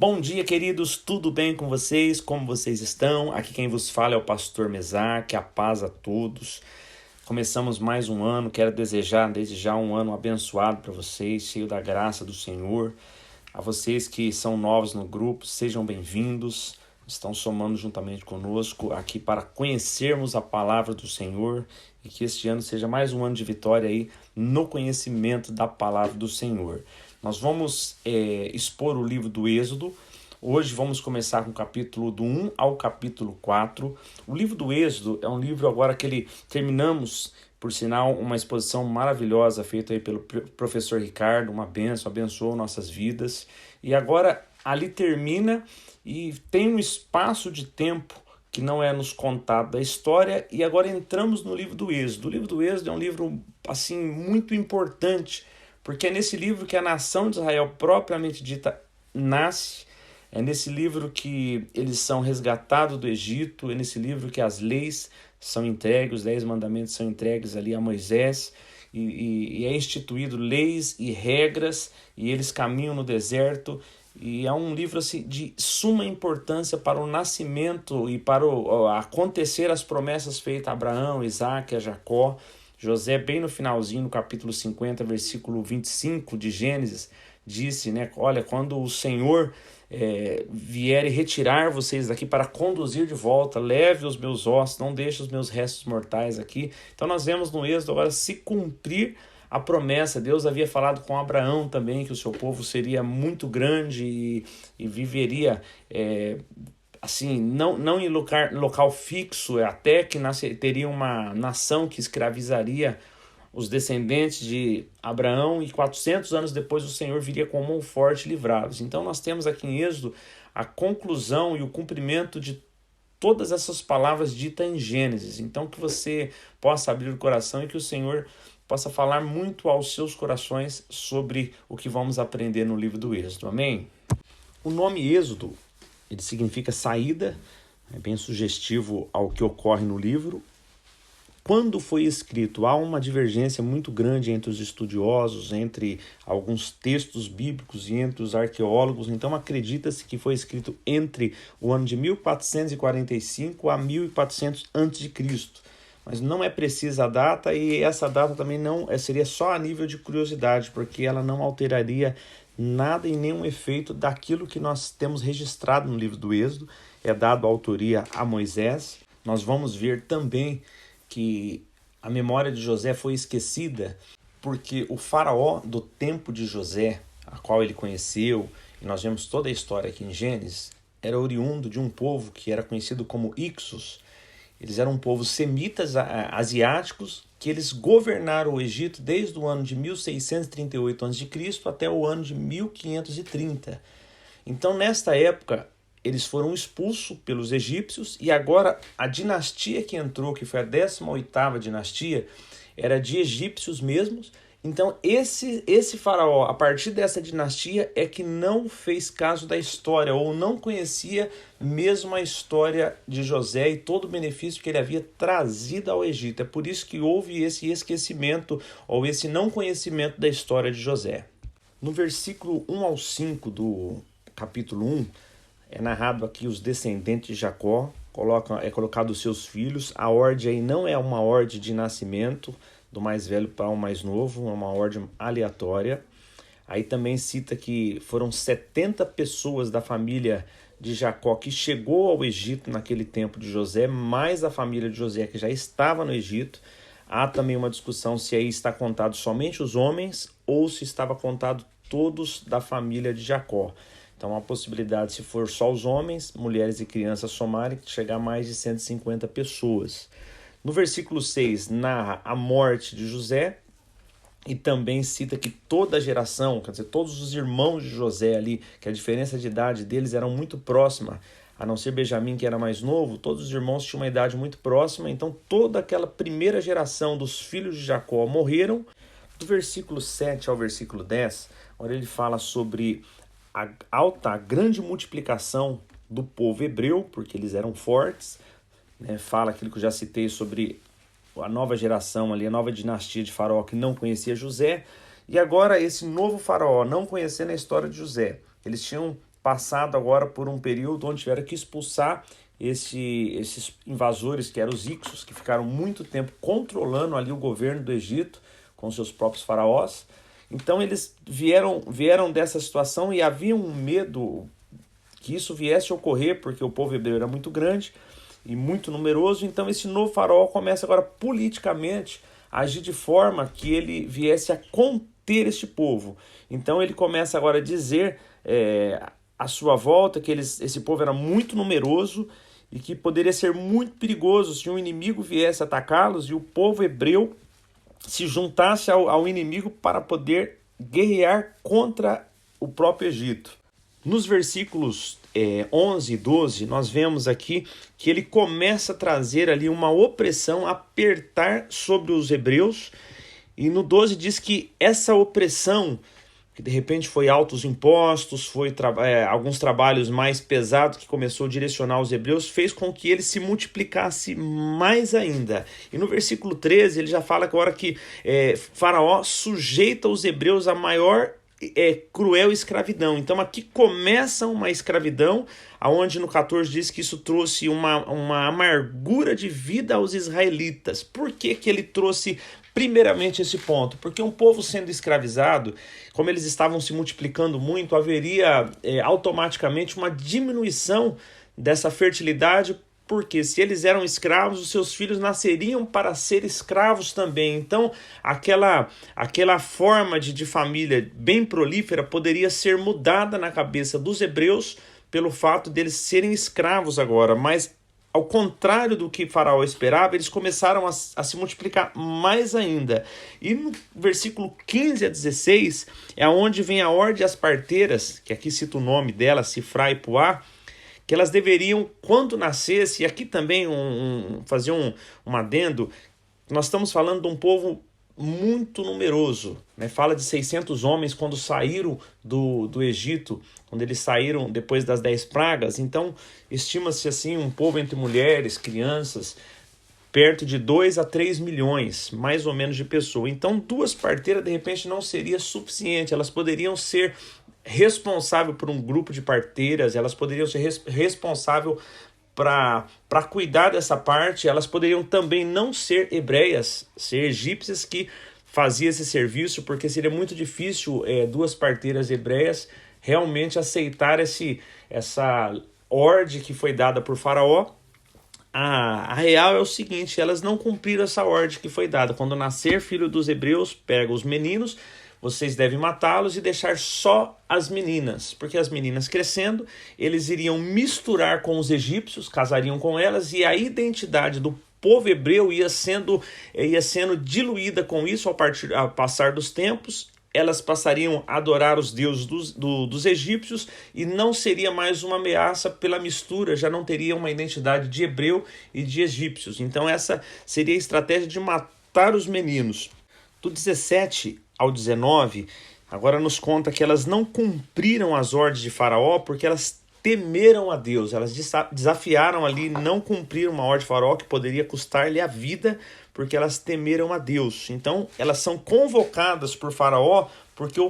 Bom dia, queridos, tudo bem com vocês? Como vocês estão? Aqui quem vos fala é o pastor Mesaque, a paz a todos. Começamos mais um ano, quero desejar desde já um ano abençoado para vocês, cheio da graça do Senhor. A vocês que são novos no grupo, sejam bem-vindos, estão somando juntamente conosco aqui para conhecermos a palavra do Senhor e que este ano seja mais um ano de vitória aí no conhecimento da palavra do Senhor. Nós vamos expor o livro do Êxodo. Hoje vamos começar com o capítulo do 1 ao capítulo 4. O livro do Êxodo é um livro agora que terminamos, por sinal, uma exposição maravilhosa feita aí pelo professor Ricardo, uma bênção, abençoou nossas vidas. E agora ali termina e tem um espaço de tempo que não é nos contado da história, e agora entramos no livro do Êxodo. O livro do Êxodo é um livro assim muito importante, porque é nesse livro que a nação de Israel propriamente dita nasce, é nesse livro que eles são resgatados do Egito, é nesse livro que as leis são entregues, os 10 mandamentos são entregues ali a Moisés, e é instituído leis e regras, e eles caminham no deserto, e é um livro assim, de suma importância para o nascimento e para acontecer as promessas feitas a Abraão, Isaac, a Jacó. José, bem no finalzinho, no capítulo 50, versículo 25 de Gênesis, disse, olha, quando o Senhor vier e retirar vocês daqui para conduzir de volta, leve os meus ossos, não deixe os meus restos mortais aqui. Então nós vemos no Êxodo agora se cumprir a promessa. Deus havia falado com Abraão também que o seu povo seria muito grande e viveria assim, não em local fixo, até que teria uma nação que escravizaria os descendentes de Abraão, e 400 anos depois o Senhor viria com mão forte livrá-los. Então nós temos aqui em Êxodo a conclusão e o cumprimento de todas essas palavras ditas em Gênesis. Então que você possa abrir o coração e que o Senhor possa falar muito aos seus corações sobre o que vamos aprender no livro do Êxodo. Amém? O nome Êxodo, ele significa saída, é bem sugestivo ao que ocorre no livro. Quando foi escrito, há uma divergência muito grande entre os estudiosos, entre alguns textos bíblicos e entre os arqueólogos. Então acredita-se que foi escrito entre o ano de 1445 a 1400 a.C., mas não é precisa a data, e essa data também não seria só a nível de curiosidade, porque ela não alteraria nada e nenhum efeito daquilo que nós temos registrado no livro do Êxodo. É dado a autoria a Moisés. Nós vamos ver também que a memória de José foi esquecida porque o faraó do tempo de José, a qual ele conheceu, e nós vemos toda a história aqui em Gênesis, era oriundo de um povo que era conhecido como Ixos. Eles eram um povo semitas asiáticos, que eles governaram o Egito desde o ano de 1638 a.C. até o ano de 1530. Então, nesta época, eles foram expulsos pelos egípcios, e agora a dinastia que entrou, que foi a 18ª dinastia, era de egípcios mesmos. Então esse faraó, a partir dessa dinastia, é que não fez caso da história, ou não conhecia mesmo a história de José e todo o benefício que ele havia trazido ao Egito. É por isso que houve esse esquecimento, ou esse não conhecimento da história de José. No versículo 1 ao 5 do capítulo 1, é narrado aqui os descendentes de Jacó, é colocado os seus filhos. A ordem aí não é uma ordem de nascimento, do mais velho para o mais novo, é uma ordem aleatória. Aí também cita que foram 70 pessoas da família de Jacó que chegou ao Egito naquele tempo de José, mais a família de José que já estava no Egito. Há também uma discussão se aí está contado somente os homens ou se estava contado todos da família de Jacó. Então, a possibilidade, se for só os homens, mulheres e crianças somarem, chegar a mais de 150 pessoas. No versículo 6, narra a morte de José e também cita que toda a geração, quer dizer, todos os irmãos de José ali, que a diferença de idade deles era muito próxima, a não ser Benjamim, que era mais novo, todos os irmãos tinham uma idade muito próxima, então toda aquela primeira geração dos filhos de Jacó morreram. Do versículo 7 ao versículo 10, onde ele fala sobre a grande multiplicação do povo hebreu, porque eles eram fortes, fala aquilo que eu já citei sobre a nova geração ali, a nova dinastia de faraó que não conhecia José, e agora esse novo faraó, não conhecendo a história de José, eles tinham passado agora por um período onde tiveram que expulsar esses invasores, que eram os Hicsos, que ficaram muito tempo controlando ali o governo do Egito com seus próprios faraós. Então eles vieram dessa situação e havia um medo que isso viesse a ocorrer, porque o povo hebreu era muito grande e muito numeroso. Então esse novo faraó começa agora politicamente a agir de forma que ele viesse a conter este povo. Então ele começa agora a dizer à sua volta que esse povo era muito numeroso e que poderia ser muito perigoso se um inimigo viesse atacá-los e o povo hebreu se juntasse ao inimigo para poder guerrear contra o próprio Egito. Nos versículos 11 e 12, nós vemos aqui que ele começa a trazer ali uma opressão, apertar sobre os hebreus, e no 12 diz que essa opressão, que de repente foi altos impostos, foi alguns trabalhos mais pesados que começou a direcionar os hebreus, fez com que ele se multiplicasse mais ainda. E no versículo 13 ele já fala agora que Faraó sujeita os hebreus a maior cruel escravidão. Então aqui começa uma escravidão, aonde no 14 diz que isso trouxe uma amargura de vida aos israelitas. Por que ele trouxe primeiramente esse ponto? Porque um povo sendo escravizado, como eles estavam se multiplicando muito, haveria automaticamente uma diminuição dessa fertilidade, porque se eles eram escravos, os seus filhos nasceriam para ser escravos também. Então, aquela forma de família bem prolífera poderia ser mudada na cabeça dos hebreus pelo fato deles serem escravos agora. Mas, ao contrário do que Faraó esperava, eles começaram a se multiplicar mais ainda. E no versículo 15 a 16 é onde vem a ordem às parteiras, que aqui cita o nome delas, Sifrá e Puá, que elas deveriam, quando nascesse, e aqui também fazer um adendo, nós estamos falando de um povo muito numeroso, né? Fala de 600 homens quando saíram do Egito, quando eles saíram depois das 10 pragas. Então estima-se assim um povo entre mulheres, crianças, perto de 2 a 3 milhões, mais ou menos, de pessoas. Então 2 parteiras de repente não seria suficiente, elas poderiam ser responsáveis por um grupo de parteiras, elas poderiam ser responsáveis para cuidar dessa parte, elas poderiam também não ser hebreias, ser egípcias que faziam esse serviço, porque seria muito difícil 2 parteiras hebreias realmente aceitar essa ordem que foi dada por Faraó. A real é o seguinte: elas não cumpriram essa ordem que foi dada. Quando nascer filho dos hebreus, pega os meninos, vocês devem matá-los e deixar só as meninas, porque as meninas crescendo, eles iriam misturar com os egípcios, casariam com elas, e a identidade do povo hebreu ia sendo diluída com isso ao passar dos tempos. Elas passariam a adorar os deuses dos egípcios e não seria mais uma ameaça pela mistura, já não teria uma identidade de hebreu e de egípcios. Então essa seria a estratégia de matar os meninos. Do 17 ao 19, agora nos conta que elas não cumpriram as ordens de Faraó porque elas temeram a Deus. Elas desafiaram ali, não cumpriram uma ordem de Faraó que poderia custar-lhe a vida, porque elas temeram a Deus. Então elas são convocadas por Faraó porque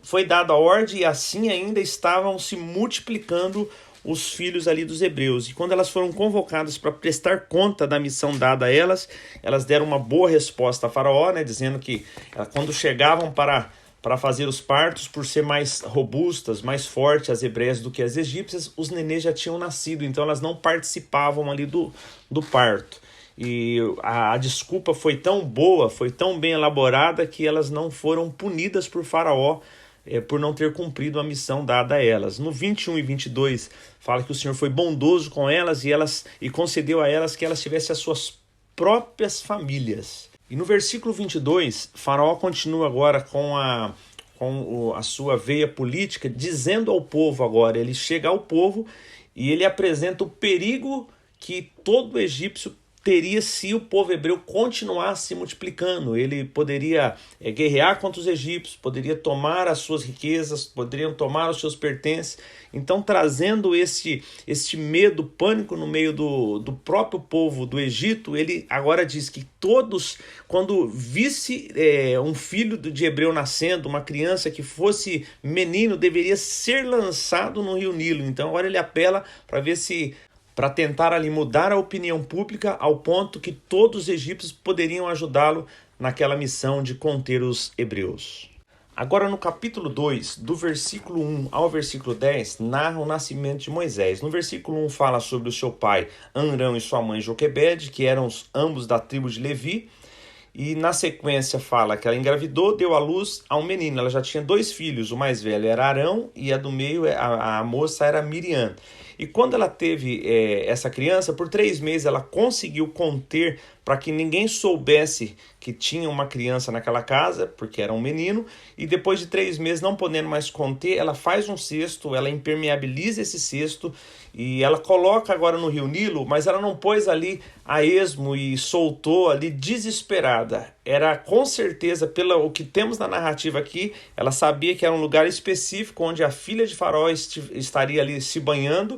foi dada a ordem e assim ainda estavam se multiplicando os filhos ali dos hebreus. E quando elas foram convocadas para prestar conta da missão dada a elas, elas deram uma boa resposta a Faraó, né, dizendo que quando chegavam para fazer os partos, por ser mais robustas, mais fortes as hebreias do que as egípcias, os nenês já tinham nascido, então elas não participavam ali do parto. E a desculpa foi tão boa, foi tão bem elaborada, que elas não foram punidas por Faraó por não ter cumprido a missão dada a elas. No 21 e 22 fala que o Senhor foi bondoso com elas e concedeu a elas que elas tivessem as suas próprias famílias. E no versículo 22, Faraó continua agora com a sua veia política, dizendo ao povo agora, ele chega ao povo e ele apresenta o perigo que todo egípcio teria se o povo hebreu continuasse se multiplicando. Ele poderia guerrear contra os egípcios, poderia tomar as suas riquezas, poderiam tomar os seus pertences. Então, trazendo este medo, pânico no meio do próprio povo do Egito, ele agora diz que todos, quando visse um filho de hebreu nascendo, uma criança que fosse menino, deveria ser lançado no rio Nilo. Então, agora ele apela para tentar ali mudar a opinião pública ao ponto que todos os egípcios poderiam ajudá-lo naquela missão de conter os hebreus. Agora no capítulo 2, do versículo 1 ao versículo 10, narra o nascimento de Moisés. No versículo 1 fala sobre o seu pai Amrão e sua mãe Joquebede, que eram ambos da tribo de Levi. E na sequência fala que ela engravidou, deu à luz a um menino. Ela já tinha 2 filhos, o mais velho era Arão e a do meio, a moça, era Miriam. E quando ela teve essa criança, por 3 meses ela conseguiu conter para que ninguém soubesse que tinha uma criança naquela casa, porque era um menino, e depois de 3 meses, não podendo mais conter, ela faz um cesto, ela impermeabiliza esse cesto, e ela coloca agora no rio Nilo, mas ela não pôs ali a esmo e soltou ali desesperada. Era com certeza, pelo que temos na narrativa aqui, ela sabia que era um lugar específico onde a filha de Faraó estaria ali se banhando.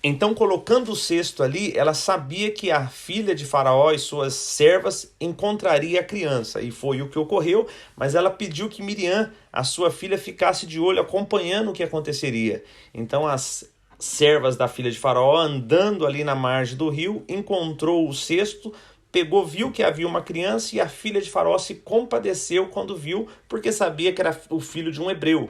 Então, colocando o cesto ali, ela sabia que a filha de Faraó e suas servas encontraria a criança. E foi o que ocorreu, mas ela pediu que Miriam, a sua filha, ficasse de olho acompanhando o que aconteceria. Então, as servas da filha de Faraó, andando ali na margem do rio, encontrou o cesto, viu que havia uma criança, e a filha de Faraó se compadeceu quando viu, porque sabia que era o filho de um hebreu.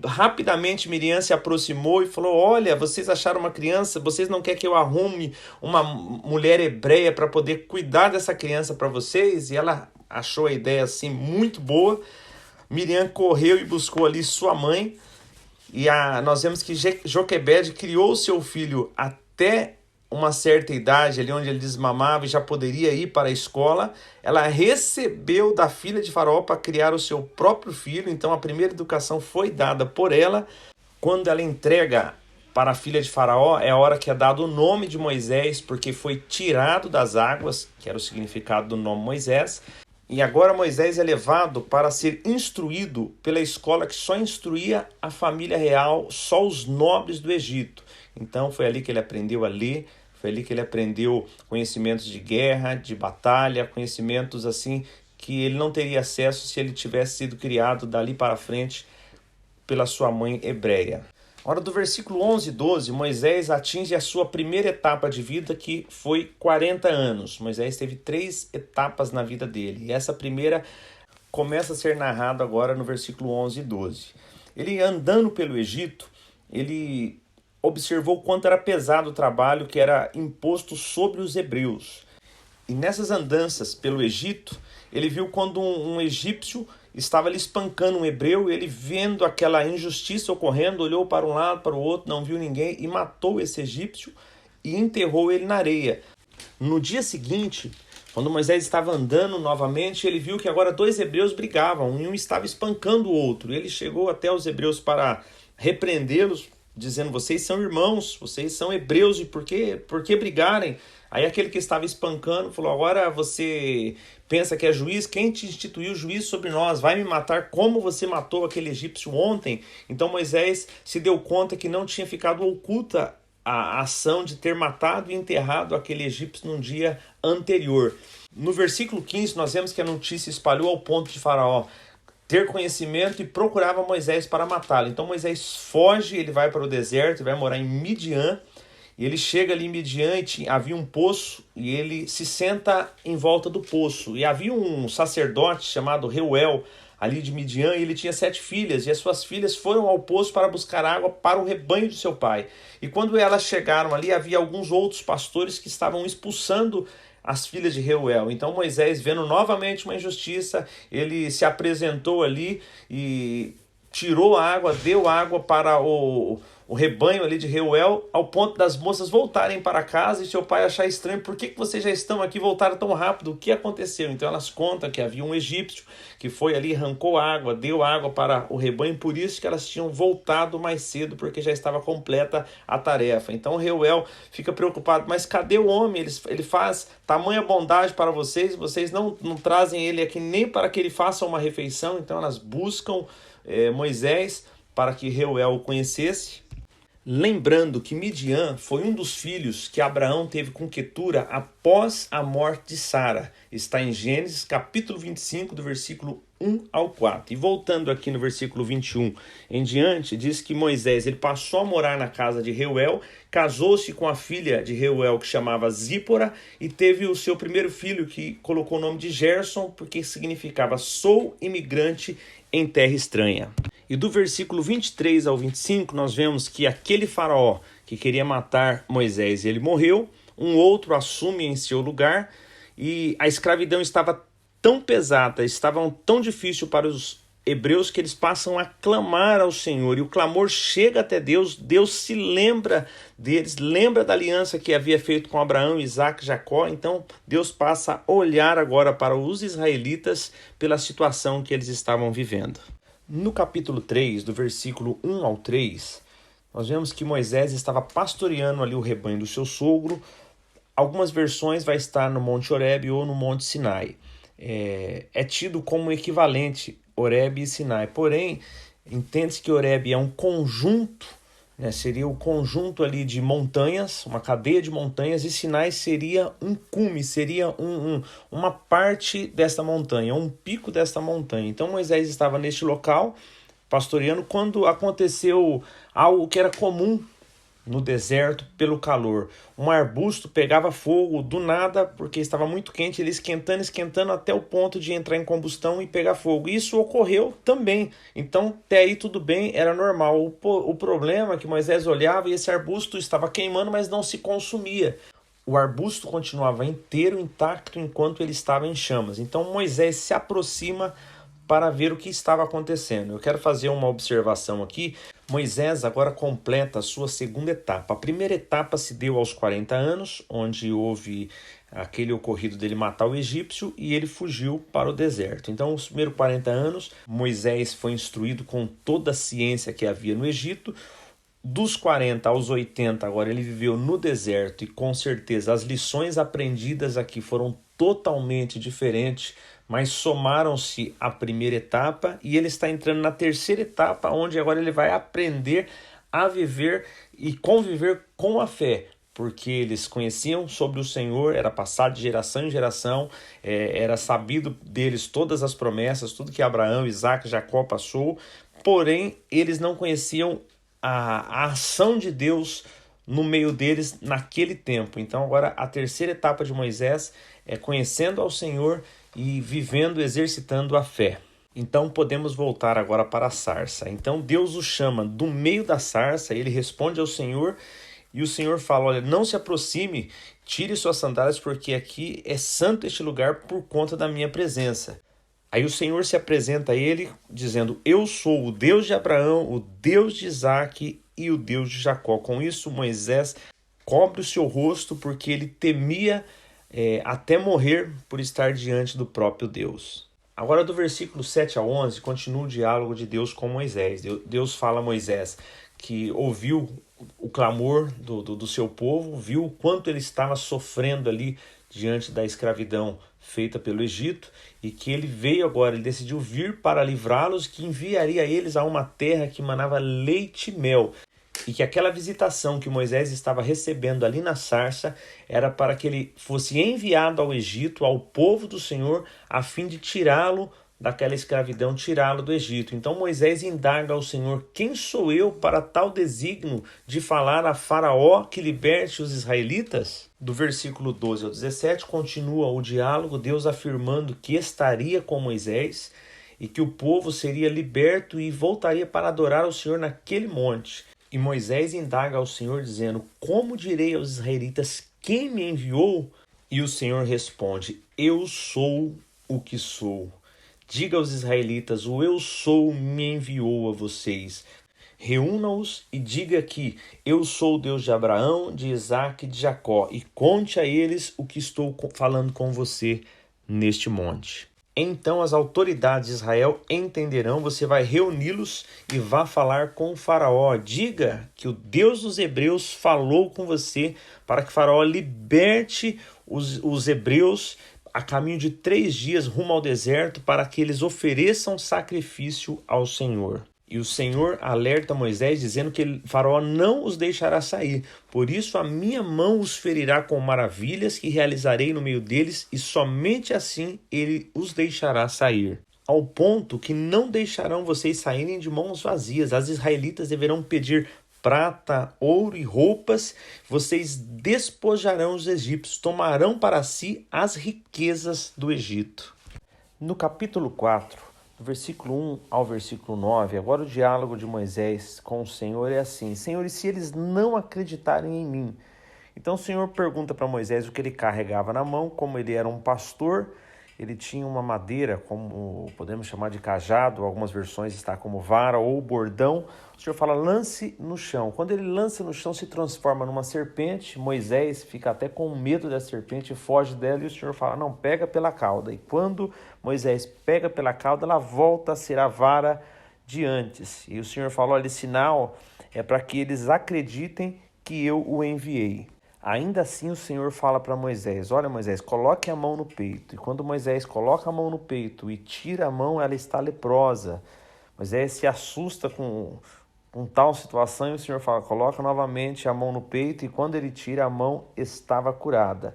Rapidamente Miriam se aproximou e falou: olha, vocês acharam uma criança, vocês não querem que eu arrume uma mulher hebreia para poder cuidar dessa criança para vocês? E ela achou a ideia assim muito boa. Miriam correu e buscou ali sua mãe, e nós vemos que Joquebede criou seu filho até uma certa idade, ali onde ele desmamava e já poderia ir para a escola. Ela recebeu da filha de Faraó para criar o seu próprio filho, então a primeira educação foi dada por ela. Quando ela entrega para a filha de Faraó, é a hora que é dado o nome de Moisés, porque foi tirado das águas, que era o significado do nome Moisés. E agora Moisés é levado para ser instruído pela escola que só instruía a família real, só os nobres do Egito. Então foi ali que ele aprendeu a ler, foi ali que ele aprendeu conhecimentos de guerra, de batalha, conhecimentos assim que ele não teria acesso se ele tivesse sido criado dali para frente pela sua mãe hebreia. Agora, do versículo 11 e 12, Moisés atinge a sua primeira etapa de vida, que foi 40 anos. Moisés teve 3 etapas na vida dele, e essa primeira começa a ser narrada agora no versículo 11 e 12. Ele, andando pelo Egito, ele observou quanto era pesado o trabalho que era imposto sobre os hebreus. E nessas andanças pelo Egito, ele viu quando um egípcio estava ali espancando um hebreu, e ele, vendo aquela injustiça ocorrendo, olhou para um lado, para o outro, não viu ninguém e matou esse egípcio e enterrou ele na areia. No dia seguinte, quando Moisés estava andando novamente, ele viu que agora 2 hebreus brigavam, e um estava espancando o outro. Ele chegou até os hebreus para repreendê-los, dizendo: vocês são irmãos, vocês são hebreus, e por que brigarem? Aí aquele que estava espancando falou: agora você pensa que é juiz? Quem te instituiu juiz sobre nós? Vai me matar como você matou aquele egípcio ontem? Então Moisés se deu conta que não tinha ficado oculta a ação de ter matado e enterrado aquele egípcio num dia anterior. No versículo 15 nós vemos que a notícia espalhou ao ponto de Faraó ter conhecimento e procurava Moisés para matá-lo. Então Moisés foge, ele vai para o deserto, vai morar em Midian, e ele chega ali em Midian e havia um poço, e ele se senta em volta do poço. E havia um sacerdote chamado Reuel ali de Midian, e ele tinha 7 filhas, e as suas filhas foram ao poço para buscar água para o rebanho de seu pai. E quando elas chegaram ali, havia alguns outros pastores que estavam expulsando as filhas de Reuel. Então Moisés, vendo novamente uma injustiça, ele se apresentou ali e tirou a água, deu água para o o rebanho ali de Reuel, ao ponto das moças voltarem para casa e seu pai achar estranho, por que vocês já estão aqui, voltaram tão rápido, o que aconteceu? Então elas contam que havia um egípcio que foi ali, arrancou água, deu água para o rebanho, por isso que elas tinham voltado mais cedo, porque já estava completa a tarefa. Então Reuel fica preocupado, mas cadê o homem? Ele faz tamanha bondade para vocês, vocês não trazem ele aqui nem para que ele faça uma refeição. Então elas buscam Moisés para que Reuel o conhecesse. Lembrando que Midian foi um dos filhos que Abraão teve com Quetura após a morte de Sara. Está em Gênesis capítulo 25, do versículo 1 ao 4. E voltando aqui no versículo 21 em diante, diz que Moisés ele passou a morar na casa de Reuel, casou-se com a filha de Reuel que chamava Zípora e teve o seu primeiro filho que colocou o nome de Gerson, porque significava sou imigrante em terra estranha. E do versículo 23 ao 25, nós vemos que aquele faraó que queria matar Moisés, ele morreu, um outro assume em seu lugar, e a escravidão estava tão pesada, estava tão difícil para os hebreus que eles passam a clamar ao Senhor, e o clamor chega até Deus, Deus se lembra deles, lembra da aliança que havia feito com Abraão, Isaac, Jacó. Então Deus passa a olhar agora para os israelitas pela situação que eles estavam vivendo. No capítulo 3, do versículo 1 ao 3, nós vemos que Moisés estava pastoreando ali o rebanho do seu sogro. Algumas versões vai estar no Monte Horebe ou no Monte Sinai. É tido como equivalente Horebe e Sinai. Porém, entende-se que Horebe é um conjunto, né, seria o conjunto ali de montanhas, uma cadeia de montanhas, e Sinai seria um cume, seria uma parte desta montanha, um pico desta montanha. Então Moisés estava neste local, pastoreando, quando aconteceu algo que era comum no deserto pelo calor. Um arbusto pegava fogo do nada, porque estava muito quente, ele esquentando até o ponto de entrar em combustão e pegar fogo. Isso ocorreu também. Então, até aí tudo bem, era normal. O problema é que Moisés olhava e esse arbusto estava queimando, mas não se consumia. O arbusto continuava inteiro, intacto, enquanto ele estava em chamas. Então, Moisés se aproxima para ver o que estava acontecendo. Eu quero fazer uma observação aqui. Moisés agora completa a sua segunda etapa. A primeira etapa se deu aos 40 anos, onde houve aquele ocorrido dele matar o egípcio e ele fugiu para o deserto. Então, os primeiros 40 anos, Moisés foi instruído com toda a ciência que havia no Egito. Dos 40 aos 80, agora ele viveu no deserto, e com certeza as lições aprendidas aqui foram totalmente diferentes, mas somaram-se à primeira etapa, e ele está entrando na terceira etapa, onde agora ele vai aprender a viver e conviver com a fé, porque eles conheciam sobre o Senhor, era passado de geração em geração, era sabido deles todas as promessas, tudo que Abraão, Isaac, Jacó passou, porém eles não conheciam a ação de Deus no meio deles naquele tempo. Então agora a terceira etapa de Moisés é conhecendo ao Senhor e vivendo, exercitando a fé. Então podemos voltar agora para a sarça. Então Deus o chama do meio da sarça, ele responde ao Senhor e o Senhor fala, olha, não se aproxime, tire suas sandálias, porque aqui é santo este lugar por conta da minha presença. Aí o Senhor se apresenta a ele dizendo, eu sou o Deus de Abraão, o Deus de Isaac e o Deus de Jacó. Com isso Moisés cobre o seu rosto, porque ele temia até morrer por estar diante do próprio Deus. Agora do versículo 7 a 11 continua o diálogo de Deus com Moisés. Deus fala a Moisés que ouviu o clamor do seu povo, viu o quanto ele estava sofrendo ali diante da escravidão feita pelo Egito, e que ele veio agora, ele decidiu vir para livrá-los, que enviaria eles a uma terra que manava leite e mel, e que aquela visitação que Moisés estava recebendo ali na sarça era para que ele fosse enviado ao Egito, ao povo do Senhor, a fim de tirá-lo daquela escravidão, tirá-lo do Egito. Então Moisés indaga ao Senhor, quem sou eu para tal desígnio de falar a Faraó que liberte os israelitas? Do versículo 12 ao 17 continua o diálogo, Deus afirmando que estaria com Moisés e que o povo seria liberto e voltaria para adorar o Senhor naquele monte. E Moisés indaga ao Senhor dizendo, como direi aos israelitas quem me enviou? E o Senhor responde, eu sou o que sou. Diga aos israelitas, o eu sou me enviou a vocês. Reúna-os e diga que eu sou o Deus de Abraão, de Isaque e de Jacó, e conte a eles o que estou falando com você neste monte. Então as autoridades de Israel entenderão, você vai reuni-los e vá falar com o faraó. Diga que o Deus dos hebreus falou com você para que o faraó liberte os hebreus a caminho de 3 dias rumo ao deserto para que eles ofereçam sacrifício ao Senhor. E o Senhor alerta Moisés dizendo que Faraó não os deixará sair. Por isso a minha mão os ferirá com maravilhas que realizarei no meio deles, e somente assim ele os deixará sair. Ao ponto que não deixarão vocês saírem de mãos vazias. As israelitas deverão pedir prata, ouro e roupas. Vocês despojarão os egípcios, tomarão para si as riquezas do Egito. No capítulo 4, do versículo 1 ao versículo 9, agora o diálogo de Moisés com o Senhor é assim: Senhor, e se eles não acreditarem em mim? Então o Senhor pergunta para Moisés o que ele carregava na mão. Como ele era um pastor, ele tinha uma madeira, como podemos chamar de cajado, algumas versões está como vara ou bordão. O Senhor fala, lance no chão. Quando ele lança no chão, se transforma numa serpente. Moisés fica até com medo da serpente, foge dela, e o Senhor fala, não, pega pela cauda. E quando Moisés pega pela cauda, ela volta a ser a vara de antes. E o Senhor fala, olha, esse sinal é para que eles acreditem que eu o enviei. Ainda assim o Senhor fala para Moisés, olha Moisés, coloque a mão no peito. E quando Moisés coloca a mão no peito e tira a mão, ela está leprosa. Moisés se assusta com tal situação e o Senhor fala, coloca novamente a mão no peito, e quando ele tira a mão, estava curada.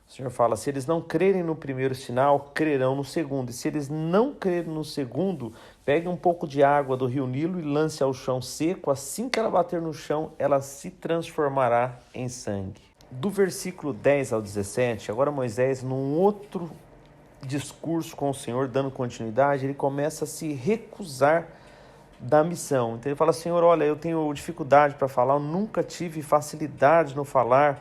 O Senhor fala, se eles não crerem no primeiro sinal, crerão no segundo. E se eles não crerem no segundo, pegue um pouco de água do rio Nilo e lance ao chão seco. Assim que ela bater no chão, ela se transformará em sangue. Do versículo 10 ao 17, agora Moisés, num outro discurso com o Senhor, dando continuidade, ele começa a se recusar da missão. Então ele fala, Senhor, olha, eu tenho dificuldade para falar, eu nunca tive facilidade no falar.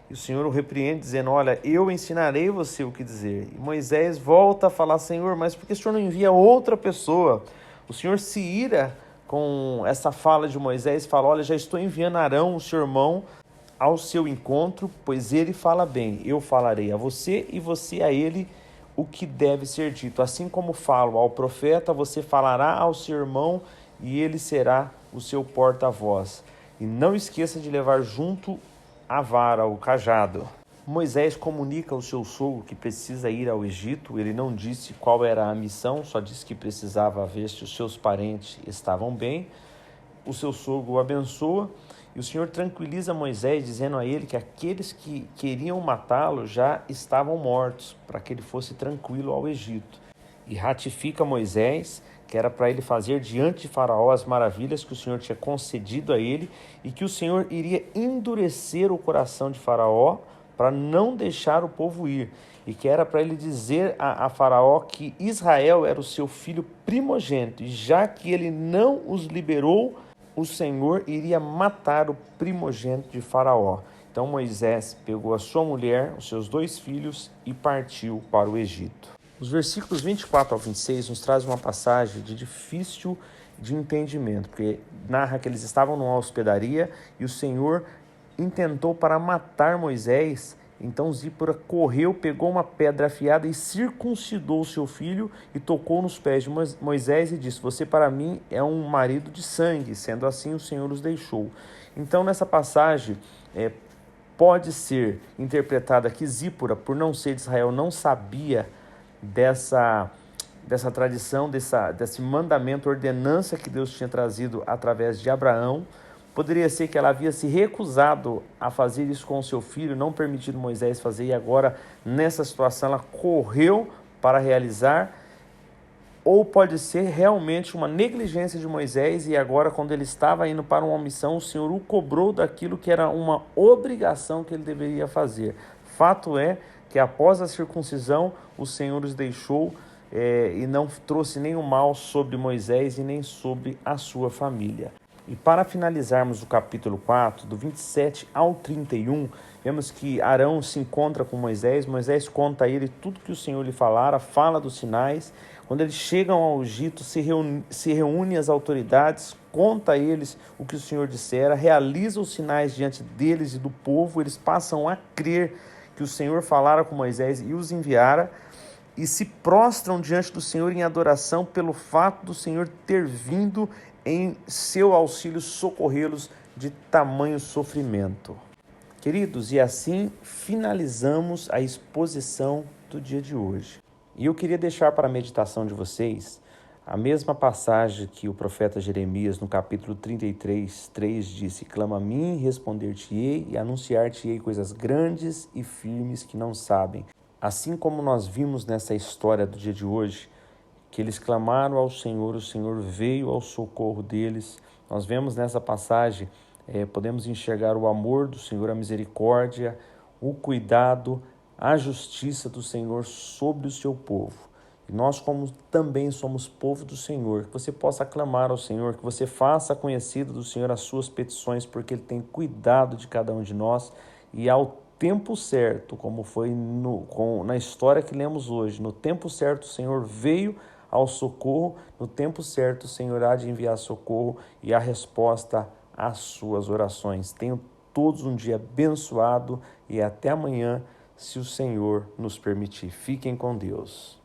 E o Senhor o repreende, dizendo, olha, eu ensinarei você o que dizer. E Moisés volta a falar, Senhor, mas por que o Senhor não envia outra pessoa? O Senhor se ira com essa fala de Moisés e fala, olha, já estou enviando Arão, o seu irmão, ao seu encontro, pois ele fala bem. Eu falarei a você e você a ele o que deve ser dito. Assim como falo ao profeta, você falará ao seu irmão e ele será o seu porta-voz. E não esqueça de levar junto a vara, o cajado. Moisés comunica ao seu sogro que precisa ir ao Egito. Ele não disse qual era a missão, só disse que precisava ver se os seus parentes estavam bem. O seu sogro o abençoa e o Senhor tranquiliza Moisés, dizendo a ele que aqueles que queriam matá-lo já estavam mortos, para que ele fosse tranquilo ao Egito. E ratifica Moisés que era para ele fazer diante de Faraó as maravilhas que o Senhor tinha concedido a ele, e que o Senhor iria endurecer o coração de Faraó para não deixar o povo ir, e que era para ele dizer a Faraó que Israel era o seu filho primogênito, e já que ele não os liberou, o Senhor iria matar o primogênito de Faraó. Então Moisés pegou a sua mulher, os seus 2 filhos e partiu para o Egito. Os versículos 24 ao 26 nos traz uma passagem de difícil de entendimento, porque narra que eles estavam numa hospedaria e o Senhor intentou para matar Moisés. Então Zípora correu, pegou uma pedra afiada e circuncidou seu filho e tocou nos pés de Moisés e disse, você para mim é um marido de sangue. Sendo assim, o Senhor os deixou. Então nessa passagem pode ser interpretada que Zípora, por não ser de Israel, não sabia dessa tradição, desse mandamento, ordenança que Deus tinha trazido através de Abraão. Poderia ser que ela havia se recusado a fazer isso com o seu filho, não permitido Moisés fazer, e agora, nessa situação, ela correu para realizar. Ou pode ser realmente uma negligência de Moisés, e agora, quando ele estava indo para uma missão, o Senhor o cobrou daquilo que era uma obrigação que ele deveria fazer. Fato é que após a circuncisão, o Senhor os deixou e não trouxe nenhum mal sobre Moisés e nem sobre a sua família. E para finalizarmos o capítulo 4, do 27 ao 31, vemos que Arão se encontra com Moisés. Moisés conta a ele tudo que o Senhor lhe falara, fala dos sinais. Quando eles chegam ao Egito, se reúne as autoridades, conta a eles o que o Senhor dissera, realiza os sinais diante deles e do povo, eles passam a crer que o Senhor falara com Moisés e os enviara, e se prostram diante do Senhor em adoração pelo fato do Senhor ter vindo em seu auxílio socorrê-los de tamanho sofrimento. Queridos, e assim finalizamos a exposição do dia de hoje. E eu queria deixar para a meditação de vocês a mesma passagem que o profeta Jeremias, no capítulo 33, 3, disse: clama a mim, responder-te-ei e anunciar-te-ei coisas grandes e firmes que não sabem. Assim como nós vimos nessa história do dia de hoje, que eles clamaram ao Senhor, o Senhor veio ao socorro deles. Nós vemos nessa passagem, podemos enxergar o amor do Senhor, a misericórdia, o cuidado, a justiça do Senhor sobre o seu povo. E nós, como também somos povo do Senhor, que você possa clamar ao Senhor, que você faça conhecido do Senhor as suas petições, porque Ele tem cuidado de cada um de nós, e ao tempo certo, como foi na história que lemos hoje, no tempo certo o Senhor veio ao socorro, no tempo certo o Senhor há de enviar socorro e a resposta às suas orações. Tenham todos um dia abençoado e até amanhã, se o Senhor nos permitir. Fiquem com Deus.